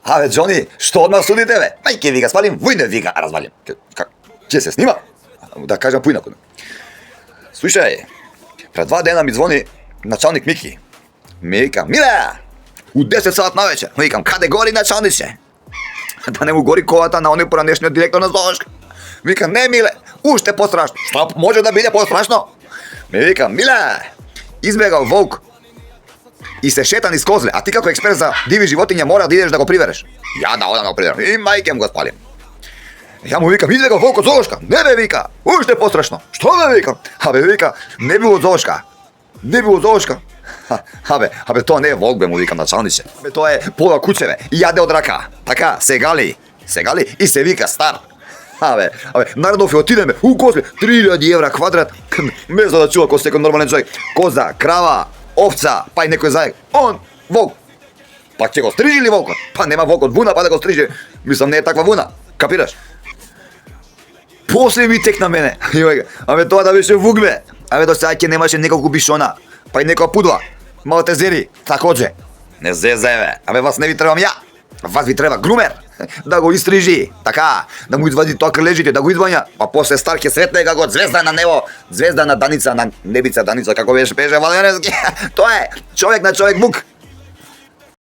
Абе, Джони, што одма судите, бе? Мајке, вика, свалим, војне, вика, развалим. Ќе се снима? Да кажам поинаку. Слушај, пред 2 дена ми звони началник Мики. Ми вика, Миле, у 10 сат навечер. Викам, каде гори началниче? Да не му гори колата на оној поранешниот директор на Зоолошка. Вика, не, Миле, уште пострашно. Што може да биде пострашно? Ми вика, Миле, избегал волк и се шета низ козле, а ти како експерт за диви животиња мора да идеш да го привереш. Ја да одам да го приверам. И мајке му го спалим. Ја му викам, избегал волк од Зоолошка. Не бе, вика, уште пострашно. Што бе, викам? Абе, вика, не бил од Зоолошка. Не бил од Зоолошка. Абе, тоа не е волк, бе, му викам началниче. Абе, тоа е пола куче, бе, и јаде од рака. Така, се гали и се вика стар. Абе, наредов ја отидеме, у козле, 3000 евра квадрат, место да чува кој секој нормален човек. Коза, крава, овца, па и некој заек. Он, волк. Па ќе го стрижи ли волкот? Па нема волкот вуна, па да го стрижи. Мислам, не е таква вуна, капираш? После ми текна мене. Абе, тоа да беше вук, бе. Абе, до сега ќе немаше неколку бишона, па и некоја пудла. Малте зери, такоđe. Не зезај, бе. Абе, вас не ви требам ја. Вас ви треба грумер. Да го истрижи, така, да му извади тоа крилежите, да го извања, па после стар ќе светне како звезда на небо, звезда на Даница, на небица Даница, како беше Валеренски. Тоа е човек на човек вук.